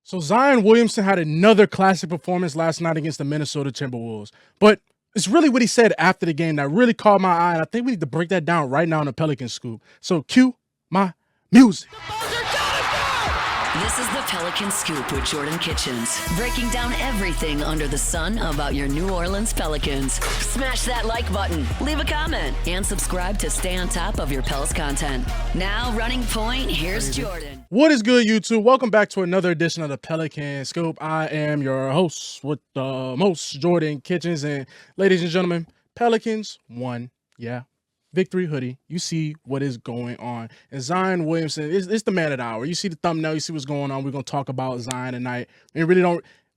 So Zion Williamson had another classic performance last night against the Minnesota Timberwolves. But it's really what he said after the game that really caught my eye, and I think we need to break that down right now in the Pelicans Scoop. So cue my music. This is the Pelicans Scoop with Jordan Kitchens, breaking down everything under the sun about your New Orleans Pelicans. Smash that like button, leave a comment, and subscribe to stay on top of your Pels content. Now, running point, here's Jordan. What is good, YouTube? Welcome back to another edition of the Pelicans Scoop. I am your host with the most, Jordan Kitchens, and ladies and gentlemen, Pelicans won. Yeah. Victory hoodie. You see what is going on. And Zion Williamson is the man of the hour. You see the thumbnail, you see what's going on. We're going to talk about Zion tonight. We're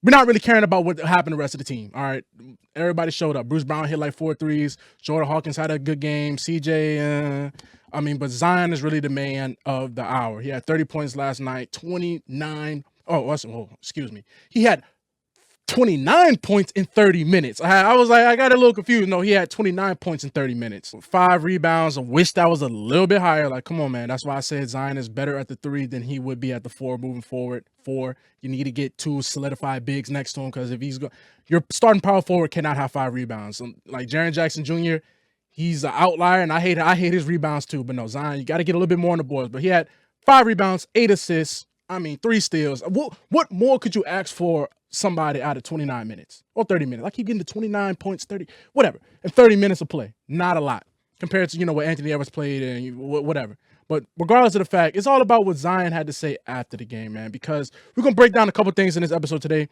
not really caring about what happened to the rest of the team. All right. Everybody showed up. Bruce Brown hit like 4 threes. Jordan Hawkins had a good game. CJ, but Zion is really the man of the hour. He had 30 points last night, 29. He had 29 points in 30 minutes. I was like, I got a little confused. No, he had 29 points in 30 minutes. 5 rebounds. I wish that was a little bit higher. Like, come on, man. That's why I said Zion is better at the 3 than he would be at the 4 moving forward. 4, you need to get 2 solidified bigs next to him because if your starting power forward cannot have 5 rebounds. Like Jaren Jackson Jr., he's an outlier, and I hate his rebounds too. But no, Zion, you got to get a little bit more on the boards. But he had 5 rebounds, 8 assists. 3 steals. What more could you ask for somebody out of 29 minutes or 30 minutes? I keep getting to 29 points, 30, whatever, and 30 minutes of play. Not a lot compared to, what Anthony Edwards played and whatever. But regardless of the fact, it's all about what Zion had to say after the game, man, because we're going to break down a couple things in this episode today.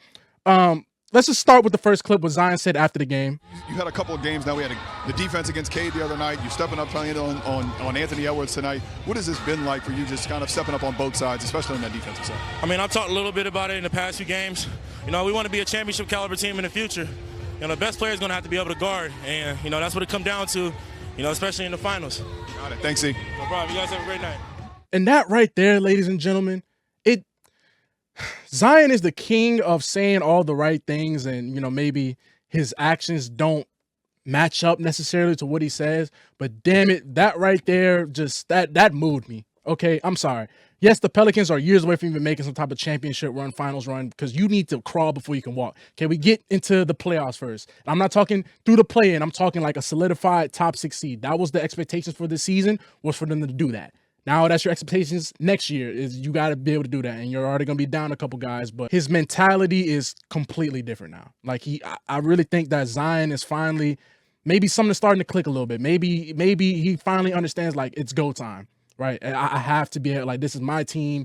Let's just start with the first clip, what Zion said after the game. You had a couple of games now. We had the defense against Cade the other night. You're stepping up playing on Anthony Edwards tonight. What has this been like for you, just kind of stepping up on both sides, especially on that defensive side? I've talked a little bit about it in the past few games. We want to be a championship caliber team in the future. The best player is going to have to be able to guard, and, that's what it comes down to, especially in the finals. Got it. Thanks, Z. No problem. You guys have a great night. And that right there, ladies and gentlemen, Zion is the king of saying all the right things, and maybe his actions don't match up necessarily to what he says, but damn it, that right there, just that moved me. Okay, I'm sorry. Yes, the Pelicans are years away from even making some type of championship run, finals run, because you need to crawl before you can walk. Okay, we get into the playoffs first. I'm not talking through the play-in. I'm talking like a solidified top 6 seed. That was the expectations for this season, was for them to do that. Now that's your expectations next year, is you got to be able to do that, and you're already going to be down a couple guys, but his mentality is completely different now. Like I really think that Zion is finally, maybe something starting to click a little bit. Maybe he finally understands, like, it's go time, right? And I have to be like, this is my team.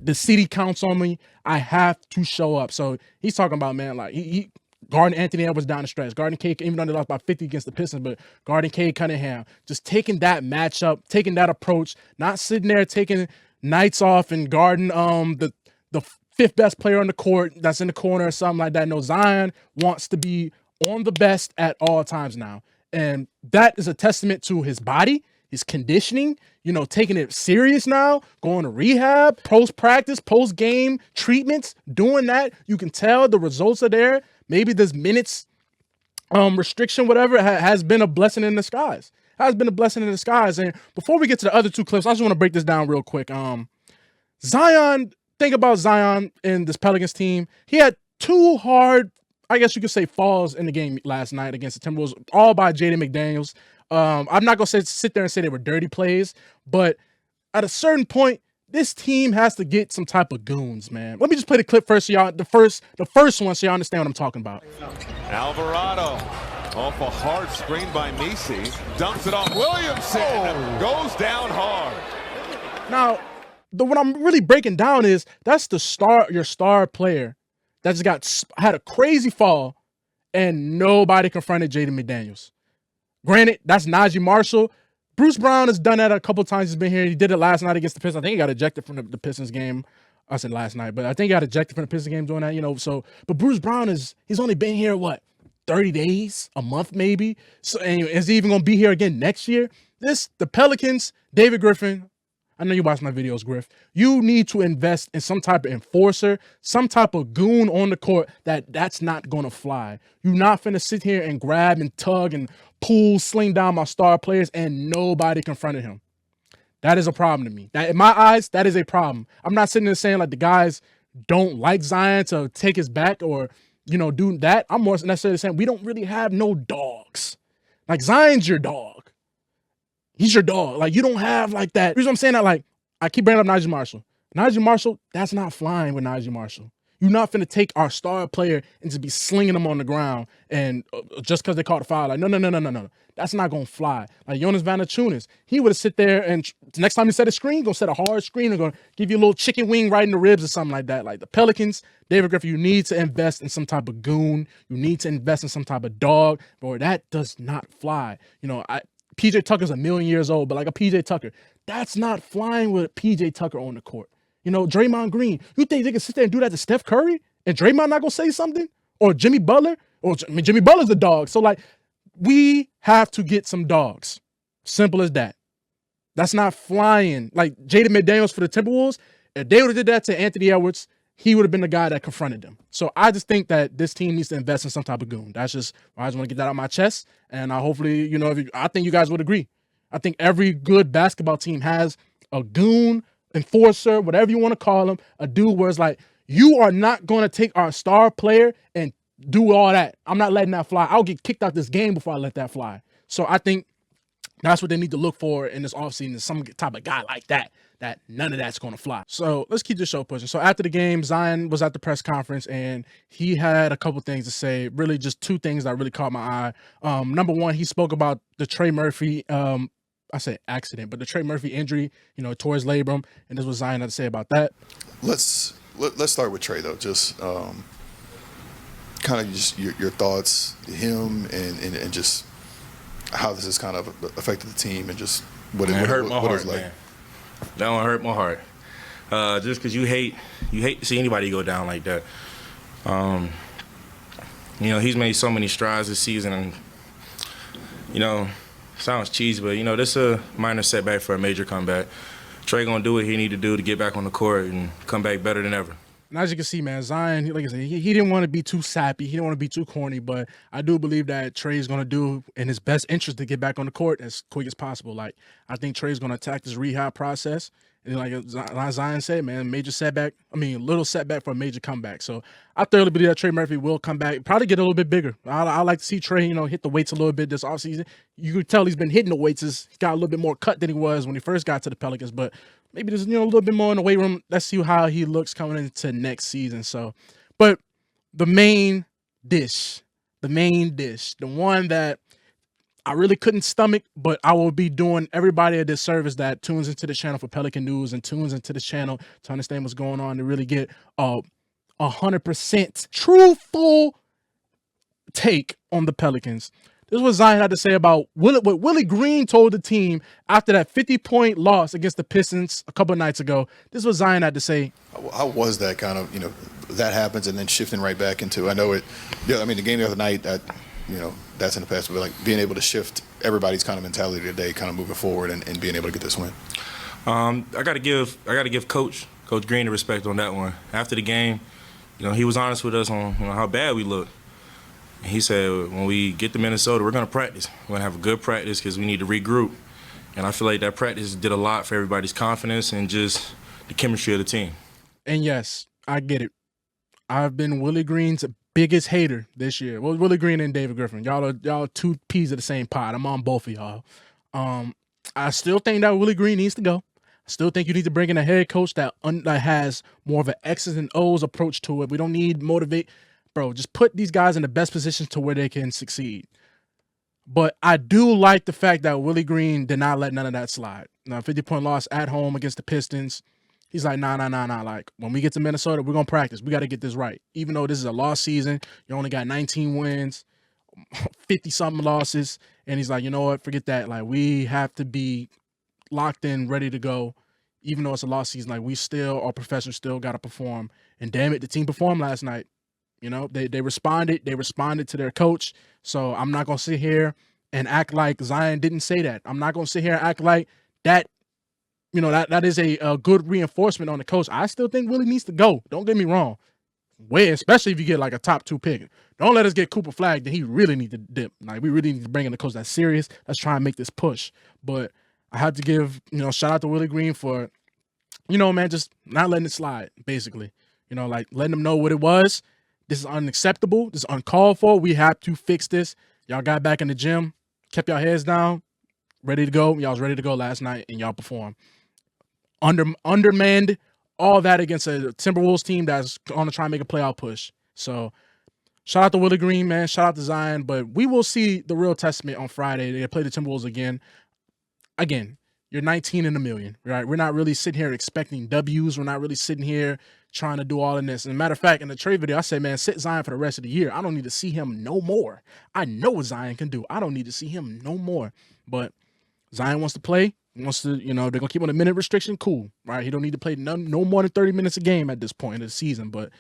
The city counts on me. I have to show up. So he's talking about, man, like he guarding Anthony Edwards down the stretch, guarding Cade, even though they lost by 50 against the Pistons, but guarding Cade Cunningham, just taking that matchup, taking that approach, not sitting there taking nights off and guarding the 5th best player on the court that's in the corner or something like that. No, Zion wants to be on the best at all times now. And that is a testament to his body, his conditioning, taking it serious now, going to rehab, post-practice, post-game treatments, doing that. You can tell the results are there. Maybe this minutes restriction, whatever, has been a blessing in disguise. And before we get to the other 2 clips, I just want to break this down real quick. Zion, think about Zion and this Pelicans team. He had 2 hard, I guess you could say, falls in the game last night against the Timberwolves, all by Jaden McDaniels. I'm not going to sit there and say they were dirty plays, but at a certain point, this team has to get some type of goons, man. Let me just play the clip first, so y'all, the first one, so y'all understand what I'm talking about. Alvarado off a hard screen by Messi, dumps it off Williamson, goes down hard. Now, what I'm really breaking down is that's your star player that just had a crazy fall, and nobody confronted Jaden McDaniels. Granted, that's Najee Marshall. Bruce Brown has done that a couple times. He's been here. He did it last night against the Pistons. I think he got ejected from the Pistons game. I said last night, but I think he got ejected from the Pistons game doing that, But Bruce Brown he's only been here, 30 days, a month maybe? So, and is he even going to be here again next year? The Pelicans, David Griffin, I know you watch my videos, Griff. You need to invest in some type of enforcer, some type of goon on the court that's not going to fly. You're not finna sit here and grab and tug and pull, sling down my star players and nobody confronted him. That is a problem to me. That, in my eyes, that is a problem. I'm not sitting there saying like the guys don't like Zion to take his back or, do that. I'm more necessarily saying we don't really have no dogs. Like, Zion's your dog. He's your dog. Like, you don't have like that. Here's what I'm saying. That, like, I keep bringing up Najee Marshall. Najee Marshall, that's not flying with Najee Marshall. You're not finna take our star player and just be slinging him on the ground and just because they caught a foul. Like, no. That's not going to fly. Like, Jonas Valanciunas, he would have sit there and next time he set a screen, going to set a hard screen and going to give you a little chicken wing right in the ribs or something like that. Like, the Pelicans, David Griffin, you need to invest in some type of goon. You need to invest in some type of dog. Boy, that does not fly. PJ Tucker's 1,000,000 years old, but like a PJ Tucker, that's not flying with PJ Tucker on the court. Draymond Green, you think they can sit there and do that to Steph Curry and Draymond not gonna say something? Or Jimmy Butler? Jimmy Butler's a dog. So, like, we have to get some dogs. Simple as that. That's not flying. Like, Jaden McDaniels for the Timberwolves, if they would have did that to Anthony Edwards, he would have been the guy that confronted them. So I just think that this team needs to invest in some type of goon. That's just, I just want to get that out of my chest. And hopefully, I think you guys would agree. I think every good basketball team has a goon, enforcer, whatever you want to call him, a dude where it's like, you are not going to take our star player and do all that. I'm not letting that fly. I'll get kicked out this game before I let that fly. So I think that's what they need to look for in this offseason, is some type of guy like that none of that's going to fly. So let's keep the show pushing. So after the game, Zion was at the press conference and he had a couple things to say, really just two things that really caught my eye. Number one, he spoke about the Trey Murphy, I say accident, but the Trey Murphy injury, tore his labrum, and this was Zion had to say about that. Let's start with Trey though. Just kind of just your thoughts, him, and just how this has kind of affected the team and just what it was like. Man. That one hurt my heart. Just because you hate to see anybody go down like that. He's made so many strides this season, and sounds cheesy, but this is a minor setback for a major comeback. Trey gonna do what he need to do to get back on the court and come back better than ever. And as you can see, man, Zion, like I said, he didn't want to be too sappy. He didn't want to be too corny, but I do believe that Trey's going to do in his best interest to get back on the court as quick as possible. Like, I think Trey's going to attack this rehab process. And like Zion said, man, little setback for a major comeback. So I thoroughly believe that Trey Murphy will come back, probably get a little bit bigger. I like to see Trey, hit the weights a little bit this offseason. You could tell he's been hitting the weights. He's got a little bit more cut than he was when he first got to the Pelicans, but maybe there's a little bit more in the weight room. Let's see how he looks coming into next season. So, but the main dish, the one that I really couldn't stomach, but I will be doing everybody a disservice that tunes into the channel for Pelican News and tunes into the channel to understand what's going on, to really get a 100% truthful take on the Pelicans. This is what Zion had to say about what Willie Green told the team after that 50-point loss against the Pistons a couple of nights ago. This is what Zion had to say. How was that kind of, that happens and then shifting right back into, I know it, yeah, I mean, the game the other night, that, that's in the past, but like being able to shift everybody's kind of mentality today, kind of moving forward and being able to get this win. I got to give Coach Green the respect on that one. After the game, he was honest with us on how bad we looked. He said, when we get to Minnesota, we're going to practice. We're going to have a good practice because we need to regroup. And I feel like that practice did a lot for everybody's confidence and just the chemistry of the team. And yes, I get it. I've been Willie Green's biggest hater this year. Well, Willie Green and David Griffin. Y'all two peas of the same pot. I'm on both of y'all. I still think that Willie Green needs to go. I still think you need to bring in a head coach that has more of an X's and O's approach to it. We don't need motivate. Bro, just put these guys in the best positions to where they can succeed. But I do like the fact that Willie Green did not let none of that slide. Now, 50-point loss at home against the Pistons. He's like, nah. Like, when we get to Minnesota, we're going to practice. We got to get this right. Even though this is a lost season, you only got 19 wins, 50-something losses. And he's like, you know what? Forget that. Like, we have to be locked in, ready to go. Even though it's a lost season, like, our professionals still got to perform. And damn it, the team performed last night. They responded. They responded to their coach. So I'm not going to sit here and act like Zion didn't say that. I'm not going to sit here and act like that, that is a good reinforcement on the coach. I still think Willie needs to go. Don't get me wrong. Especially if you get like a top 2 pick. Don't let us get Cooper flagged and he really need to dip. Like, we really need to bring in the coach that's serious. Let's try and make this push. But I had to give, shout out to Willie Green for, just not letting it slide, basically. like letting them know what it was. This is unacceptable. This is uncalled for. We have to fix this. Y'all got back in the gym, kept y'all heads down, ready to go. Y'all was ready to go last night, and y'all performed. Undermanned, all that against a Timberwolves team that's going to try and make a playoff push. So shout out to Willie Green, man. Shout out to Zion. But we will see the real testament on Friday. They play the Timberwolves again. Again, you're 19 in a million, right? We're not really sitting here expecting W's. We're not really sitting here trying to do all of this. As a matter of fact, in the trade video, I said, man, sit Zion for the rest of the year. I don't need to see him no more. I know what Zion can do. I don't need to see him no more. But Zion wants to play. He wants to, they're going to keep on a minute restriction. Cool, right? He don't need to play no more than 30 minutes a game at this point in the season. But,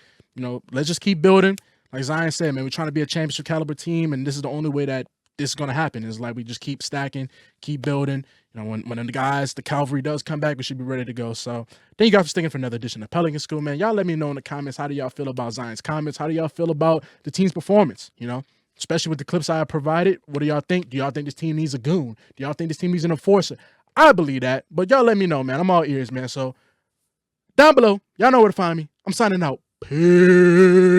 let's just keep building. Like Zion said, man, we're trying to be a championship caliber team, and this is the only way that this is going to happen. Is like we just keep stacking, keep building. When the cavalry does come back, we should be ready to go. So thank you guys for sticking for another edition of Pelicans Scoop, man. Y'all let me know in the comments, how do y'all feel about Zion's comments? How do y'all feel about the team's performance? Especially with the clips I provided. What do y'all think? Do y'all think this team needs a goon? Do y'all think this team needs an enforcer? I believe that, but y'all let me know, man. I'm all ears, man. So down below, y'all know where to find me. I'm signing out. Peace.